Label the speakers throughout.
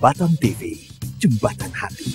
Speaker 1: Batam TV, Jembatan Hati.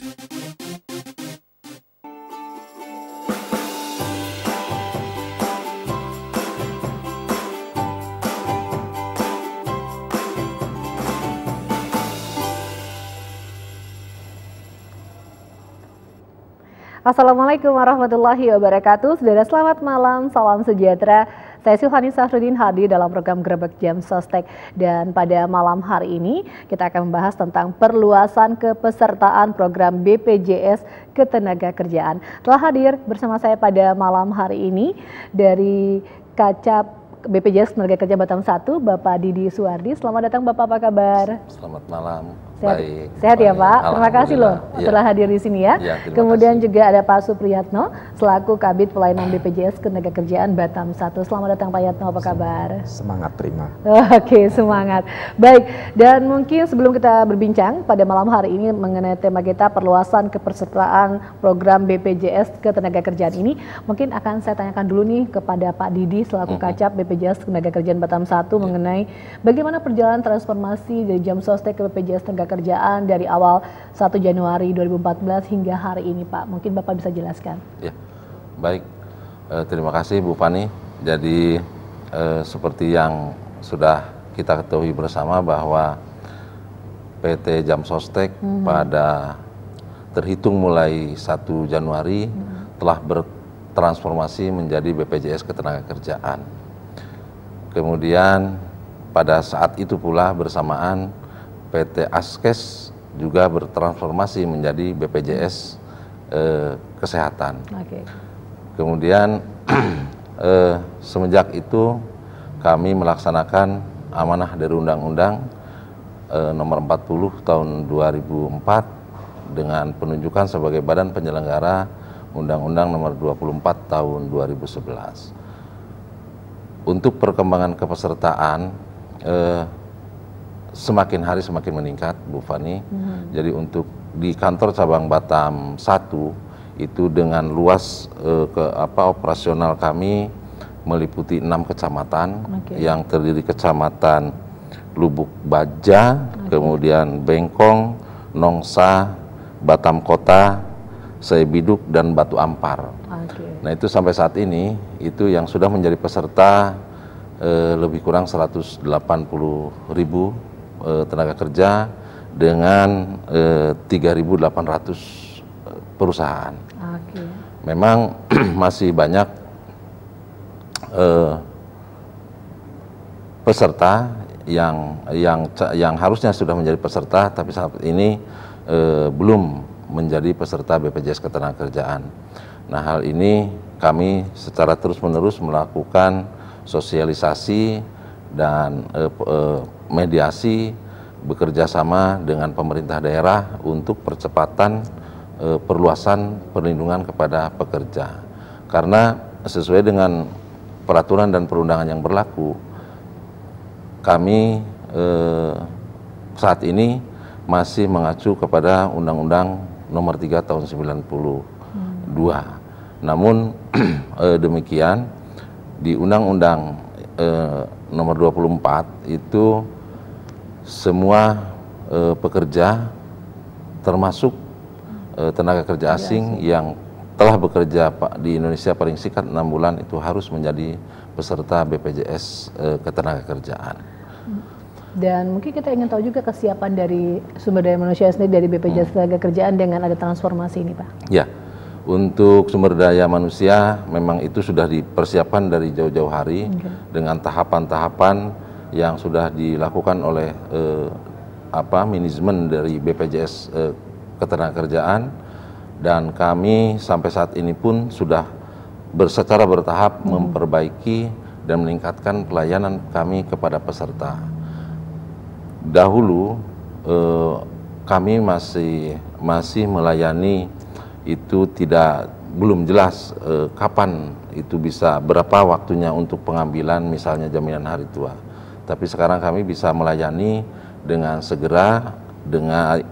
Speaker 2: Assalamualaikum warahmatullahi wabarakatuh. Saudara, selamat malam, salam sejahtera. Saya Silvani Safruddin hadir dalam program Grebek Jam Sostek, dan pada malam hari ini kita akan membahas tentang perluasan kepesertaan program BPJS Ketenagakerjaan. Telah hadir bersama saya pada malam hari ini dari Kacap BPJS Ketenagakerjaan Batam 1, Bapak Didi Suwardi. Selamat datang Bapak, apa kabar?
Speaker 3: Selamat malam.
Speaker 2: Sehat,
Speaker 3: baik.
Speaker 2: Sehat ya Pak. Terima kasih loh telah hadir di sini ya. Kemudian juga ada Pak Supriyatno selaku Kabid Pelayanan BPJS Ketenagakerjaan Batam 1. Selamat datang Pak Yatno, apa kabar?
Speaker 4: Semangat, terima.
Speaker 2: Oke, semangat. Baik, dan mungkin sebelum kita berbincang pada malam hari ini mengenai tema kita perluasan kepesertaan program BPJS Ketenagakerjaan ini, mungkin akan saya tanyakan dulu nih kepada Pak Didi selaku Kacap BPJS Ketenagakerjaan Batam 1 mengenai bagaimana perjalanan transformasi dari Jam Sostek ke BPJS Ketenagakerjaan dari awal 1 Januari 2014 hingga hari ini, Pak. Mungkin Bapak bisa jelaskan.
Speaker 3: Ya, baik. Terima kasih Bu Fani. Jadi seperti yang sudah kita ketahui bersama bahwa PT Jam Sostek pada terhitung mulai 1 Januari telah bertransformasi menjadi BPJS Ketenagakerjaan. Kemudian pada saat itu pula bersamaan PT Askes juga bertransformasi menjadi BPJS Kesehatan.
Speaker 2: Okay.
Speaker 3: Kemudian semenjak itu kami melaksanakan amanah dari Undang-Undang Nomor 40 Tahun 2004 dengan penunjukan sebagai Badan Penyelenggara Undang-Undang Nomor 24 Tahun 2011. Untuk perkembangan kepesertaan semakin hari semakin meningkat, Bu Fani. Jadi untuk di kantor cabang Batam 1 itu dengan luas operasional kami meliputi 6 kecamatan yang terdiri kecamatan Lubuk Baja, kemudian Bengkong, Nongsa, Batam Kota, Sebiduk dan Batu Ampar. Nah itu sampai saat ini itu yang sudah menjadi peserta lebih kurang 180.000 tenaga kerja dengan 3.800 perusahaan. Memang masih banyak peserta yang harusnya sudah menjadi peserta tapi saat ini belum menjadi peserta BPJS Ketenagakerjaan. Nah hal ini kami secara terus-menerus melakukan sosialisasi dan mediasi bekerja sama dengan pemerintah daerah untuk percepatan perluasan perlindungan kepada pekerja. Karena sesuai dengan peraturan dan perundangan yang berlaku, kami saat ini masih mengacu kepada Undang-Undang Nomor 3 Tahun 92. Namun demikian di Undang-Undang Nomor 24 itu semua pekerja termasuk tenaga kerja asing yang telah bekerja di Indonesia paling singkat 6 bulan itu harus menjadi peserta BPJS Ketenagakerjaan.
Speaker 2: Dan mungkin kita ingin tahu juga kesiapan dari sumber daya manusia sendiri dari BPJS Ketenagakerjaan dengan ada transformasi ini, Pak.
Speaker 3: Ya, untuk sumber daya manusia memang itu sudah dipersiapkan dari jauh-jauh hari dengan tahapan-tahapan yang sudah dilakukan oleh manajemen dari BPJS Ketenagakerjaan, dan kami sampai saat ini pun sudah secara bertahap memperbaiki dan meningkatkan pelayanan kami kepada peserta. Dahulu kami masih melayani itu belum jelas kapan itu bisa, berapa waktunya untuk pengambilan misalnya jaminan hari tua. Tapi sekarang kami bisa melayani dengan segera, dengan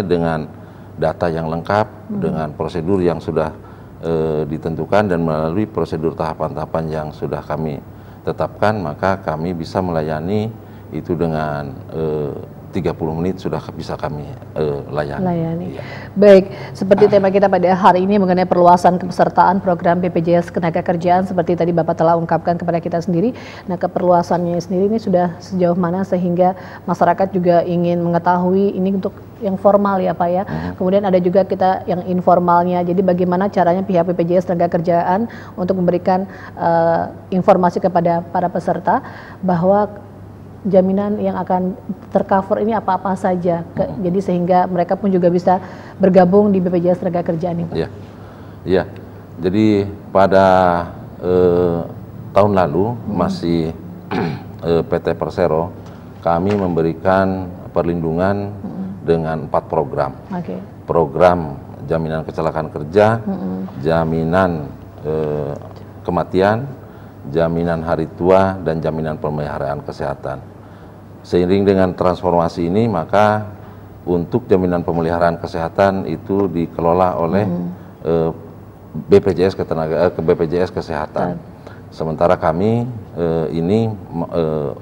Speaker 3: dengan data yang lengkap, dengan prosedur yang sudah ditentukan dan melalui prosedur tahapan-tahapan yang sudah kami tetapkan, maka kami bisa melayani itu dengan 30 menit sudah bisa kami layani.
Speaker 2: Iya. Baik, seperti tema kita pada hari ini mengenai perluasan kepesertaan program BPJS Ketenagakerjaan seperti tadi Bapak telah ungkapkan kepada kita sendiri. Nah, keperluasannya sendiri ini sudah sejauh mana sehingga masyarakat juga ingin mengetahui ini untuk yang formal ya Pak ya. Kemudian ada juga kita yang informalnya. Jadi bagaimana caranya pihak BPJS Ketenagakerjaan untuk memberikan informasi kepada para peserta bahwa jaminan yang akan tercover ini apa-apa saja, jadi sehingga mereka pun juga bisa bergabung di BPJS Ketenagakerjaan ini.
Speaker 3: Iya. Jadi pada tahun lalu masih PT Persero kami memberikan perlindungan dengan 4 program. Program jaminan kecelakaan kerja, jaminan kematian, jaminan hari tua, dan jaminan pemeliharaan kesehatan. Seiring dengan transformasi ini, maka untuk jaminan pemeliharaan kesehatan itu dikelola oleh BPJS Kesehatan. Sementara kami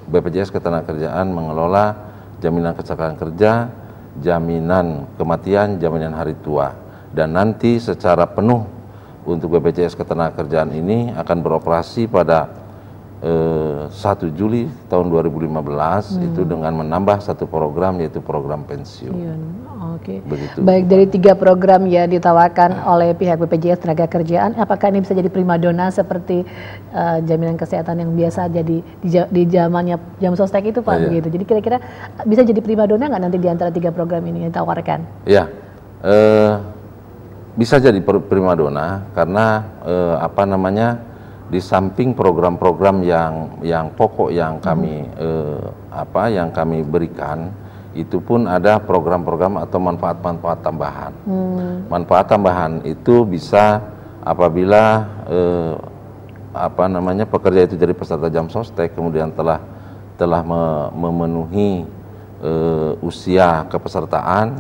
Speaker 3: BPJS Ketenagakerjaan mengelola jaminan kecelakaan kerja, jaminan kematian, jaminan hari tua. Dan nanti secara penuh untuk BPJS Ketenagakerjaan ini akan beroperasi pada 1 Juli tahun 2015 itu dengan menambah 1 program, yaitu program pensiun. Begitu.
Speaker 2: Baik, dari 3 program ya ditawarkan oleh pihak BPJS Ketenagakerjaan, apakah ini bisa jadi primadona seperti jaminan kesehatan yang biasa jadi di zamannya jam sostek itu Pak begitu. Jadi kira-kira bisa jadi primadona nggak nanti di antara 3 program ini yang ditawarkan?
Speaker 3: Ya, bisa jadi primadona karena di samping program-program yang pokok yang kami berikan, itu pun ada program-program atau manfaat-manfaat tambahan. Manfaat tambahan itu bisa apabila pekerja itu jadi peserta jam sostek kemudian telah memenuhi usia kepesertaan,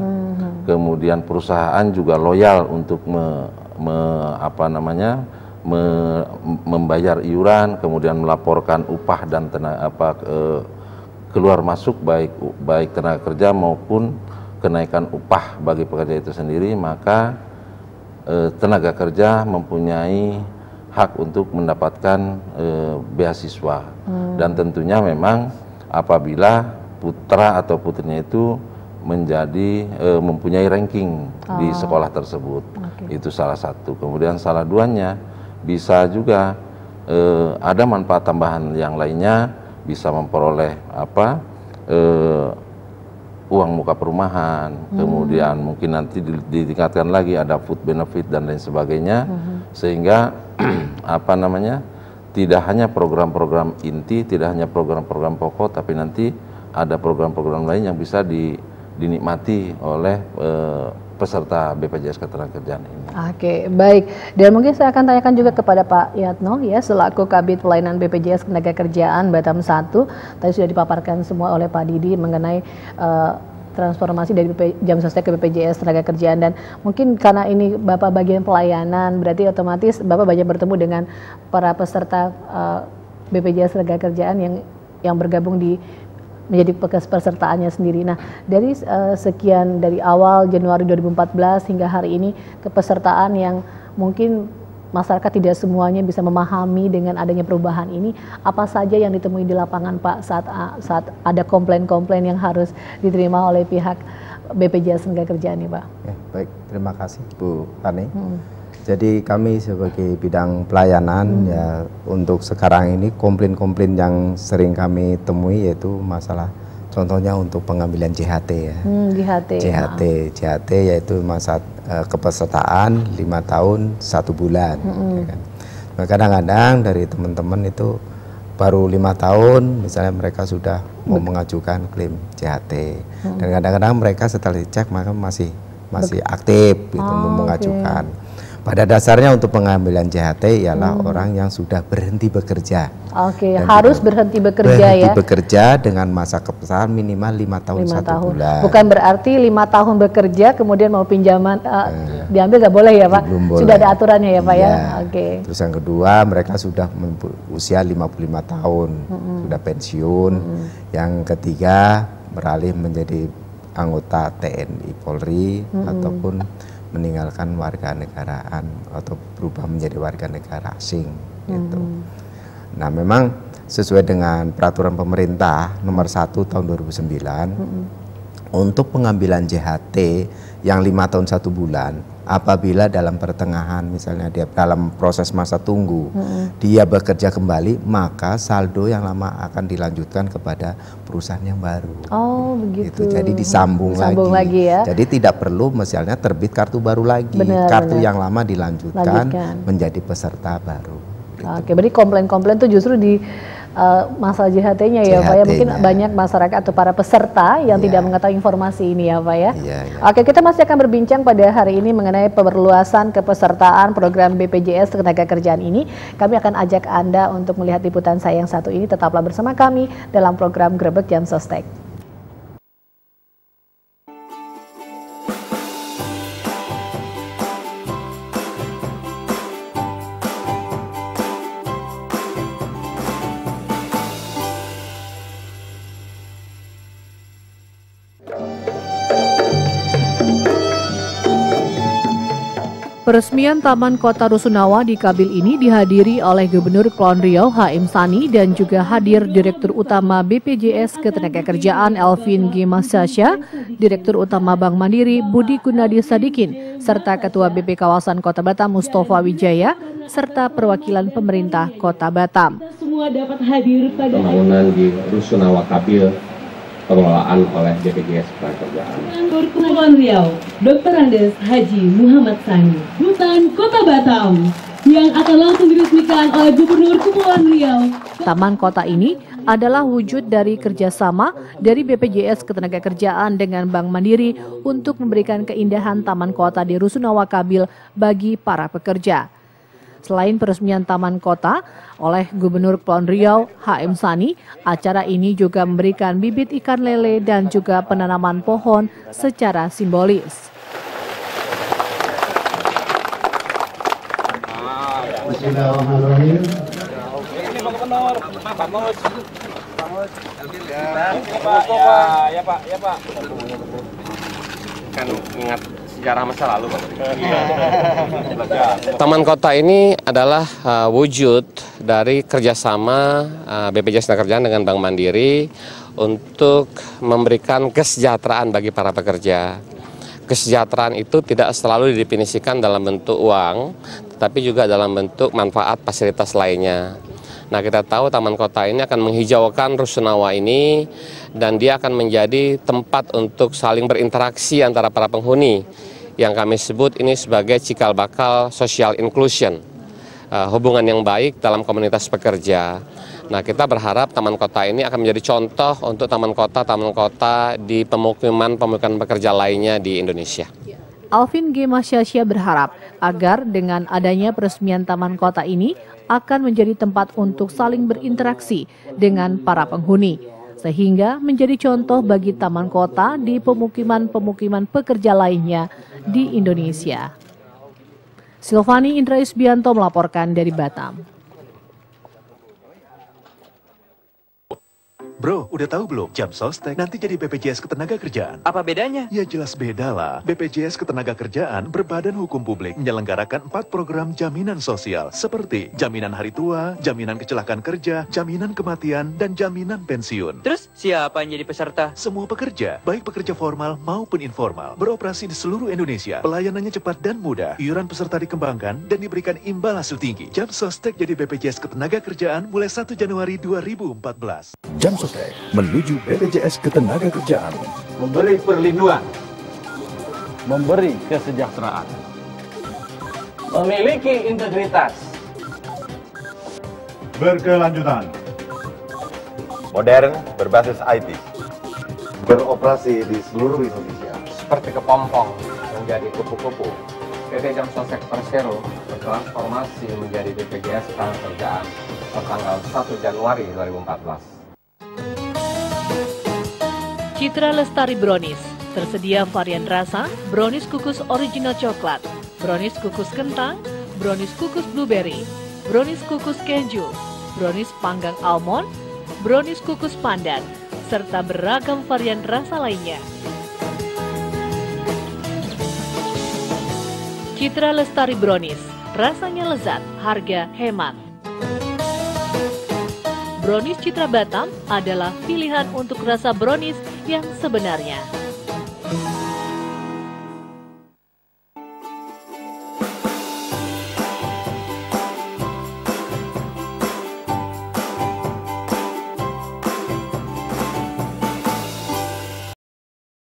Speaker 3: kemudian perusahaan juga loyal untuk membayar iuran, kemudian melaporkan upah dan keluar masuk baik tenaga kerja maupun kenaikan upah bagi pekerja itu sendiri, maka tenaga kerja mempunyai hak untuk mendapatkan beasiswa. Dan tentunya memang apabila putra atau putrinya itu mempunyai ranking di sekolah tersebut. Itu salah satu. Kemudian salah duanya bisa juga ada manfaat tambahan yang lainnya, bisa memperoleh uang muka perumahan, kemudian mungkin nanti ditingkatkan lagi ada food benefit dan lain sebagainya, sehingga tidak hanya program-program inti, tidak hanya program-program pokok, tapi nanti ada program-program lain yang bisa dinikmati oleh peserta BPJS Ketenagakerjaan ini.
Speaker 2: Oke, baik. Dan mungkin saya akan tanyakan juga kepada Pak Yatno ya, selaku Kabid Pelayanan BPJS Ketenagakerjaan Batam 1. Tadi sudah dipaparkan semua oleh Pak Didi mengenai transformasi dari jam sostek ke BPJS Ketenagakerjaan, dan mungkin karena ini Bapak bagian pelayanan, berarti otomatis Bapak banyak bertemu dengan para peserta BPJS Ketenagakerjaan yang bergabung menjadi pesertaannya sendiri. Nah, dari dari awal Januari 2014 hingga hari ini, kepesertaan yang mungkin masyarakat tidak semuanya bisa memahami dengan adanya perubahan ini, apa saja yang ditemui di lapangan Pak saat ada komplain-komplain yang harus diterima oleh pihak BPJS Ketenagakerjaan ini Pak?
Speaker 4: Ya, baik, terima kasih Bu Fani. Jadi kami sebagai bidang pelayanan ya, untuk sekarang ini komplain-komplain yang sering kami temui yaitu masalah contohnya untuk pengambilan JHT ya. JHT yaitu masa kepesertaan 5 tahun 1 bulan. Ya kan. Nah, kadang-kadang dari teman-teman itu baru 5 tahun misalnya mereka sudah mau mengajukan klaim JHT, dan kadang-kadang mereka setelah dicek maka masih aktif gitu mengajukan. Pada dasarnya untuk pengambilan JHT ialah orang yang sudah berhenti bekerja.
Speaker 2: Harus berhenti bekerja ya. Berhenti
Speaker 4: bekerja dengan masa kepesertaan minimal 5 tahun 1 bulan.
Speaker 2: Bukan berarti 5 tahun bekerja kemudian mau pinjaman diambil nggak boleh ya Pak? Sudah ada aturannya ya Pak ya.
Speaker 4: Terus yang kedua, mereka sudah usia 55 tahun, sudah pensiun. Yang ketiga, beralih menjadi anggota TNI Polri ataupun meninggalkan warga negaraan atau berubah menjadi warga negara asing gitu. Nah, memang sesuai dengan peraturan pemerintah nomor 1 tahun 2009 untuk pengambilan JHT yang 5 tahun 1 bulan, apabila dalam pertengahan misalnya dia dalam proses masa tunggu dia bekerja kembali, maka saldo yang lama akan dilanjutkan kepada perusahaan yang baru.
Speaker 2: Oh begitu.
Speaker 4: Jadi disambung lagi
Speaker 2: ya.
Speaker 4: Jadi tidak perlu misalnya terbit kartu baru lagi, kartu yang lama dilanjutkan menjadi peserta baru. Gitu.
Speaker 2: Oke, berarti komplain-komplain itu justru di masalah JHT-nya ya Pak ya, mungkin banyak masyarakat atau para peserta yang tidak mengetahui informasi ini ya Pak ya. Oke, kita masih akan berbincang pada hari ini mengenai perluasan kepesertaan program BPJS Ketenagakerjaan ini. Kami akan ajak Anda untuk melihat liputan saya yang satu ini, tetaplah bersama kami dalam program Grebek Jam Sostek. Peresmian Taman Kota Rusunawa di Kabil ini dihadiri oleh Gubernur Kepulauan Riau H.M. Sani dan juga hadir Direktur Utama BPJS Ketenagakerjaan Elvin G. Masyasya, Direktur Utama Bank Mandiri Budi Gunadi Sadikin, serta Ketua BP Kawasan Kota Batam Mustafa Wijaya, serta perwakilan pemerintah Kota Batam.
Speaker 5: Semua dapat hadir pada
Speaker 6: pembangunan di Rusunawa Kabil pengelolaan oleh BPJS Ketenagakerjaan.
Speaker 5: Gubernur Kepulauan Riau, Dr. Andes Haji Muhammad Sani, Rutan Kota Batam, yang akan langsung diresmikan oleh Gubernur Kepulauan Riau.
Speaker 2: Taman kota ini adalah wujud dari kerjasama dari BPJS Ketenagakerjaan dengan Bank Mandiri untuk memberikan keindahan taman kota di Rusunawa Kabil bagi para pekerja. Selain peresmian Taman Kota oleh Gubernur Kepulauan Riau H.M. Sani, acara ini juga memberikan bibit ikan lele dan juga penanaman pohon secara simbolis.
Speaker 7: Bismillahirrahmanirrahim. Ya Pak. Kan ingat sejarah masa lalu Pak.
Speaker 6: Taman Kota ini adalah wujud dari kerjasama BPJS Ketenagakerjaan dengan Bank Mandiri untuk memberikan kesejahteraan bagi para pekerja. Kesejahteraan itu tidak selalu didefinisikan dalam bentuk uang, tetapi juga dalam bentuk manfaat fasilitas lainnya. Nah, kita tahu Taman Kota ini akan menghijaukan Rusunawa ini dan dia akan menjadi tempat untuk saling berinteraksi antara para penghuni yang kami sebut ini sebagai cikal bakal social inclusion, hubungan yang baik dalam komunitas pekerja. Nah, kita berharap Taman Kota ini akan menjadi contoh untuk taman kota di pemukiman pekerja lainnya di Indonesia.
Speaker 2: Alvin G. Masyasya berharap agar dengan adanya peresmian Taman Kota ini akan menjadi tempat untuk saling berinteraksi dengan para penghuni, sehingga menjadi contoh bagi taman kota di pemukiman-pemukiman pekerja lainnya di Indonesia. Silvani Indra Isbianto melaporkan dari Batam.
Speaker 8: Bro, udah tahu belum? Jam Sostek nanti jadi BPJS Ketenagakerjaan.
Speaker 9: Apa bedanya?
Speaker 8: Ya jelas beda lah. BPJS Ketenagakerjaan berbadan hukum publik menyelenggarakan 4 program jaminan sosial seperti jaminan hari tua, jaminan kecelakaan kerja, jaminan kematian, dan jaminan pensiun.
Speaker 9: Terus siapa yang jadi peserta?
Speaker 8: Semua pekerja, baik pekerja formal maupun informal, beroperasi di seluruh Indonesia. Pelayanannya cepat dan mudah. Iuran peserta dikembangkan dan diberikan imbal hasil tinggi. Jam Sostek jadi BPJS Ketenagakerjaan mulai 1 Januari 2014.
Speaker 1: Jam Sostek menuju BPJS Ketenagakerjaan.
Speaker 7: Memberi perlindungan, memberi kesejahteraan, memiliki integritas,
Speaker 10: berkelanjutan,
Speaker 11: modern berbasis IT, beroperasi di seluruh Indonesia.
Speaker 6: Seperti kepompong menjadi kupu-kupu, PT Jam Sostek Persero bertransformasi menjadi BPJS Ketenagakerjaan tertanggal 1 Januari 2014.
Speaker 2: Citra Lestari Brownies, tersedia varian rasa, brownies kukus original coklat, brownies kukus kentang, brownies kukus blueberry, brownies kukus keju, brownies panggang almond, brownies kukus pandan,
Speaker 9: serta beragam varian rasa lainnya. Citra Lestari Brownies, rasanya lezat, harga hemat. Brownies Citra Batam adalah pilihan untuk rasa brownies yang sebenarnya.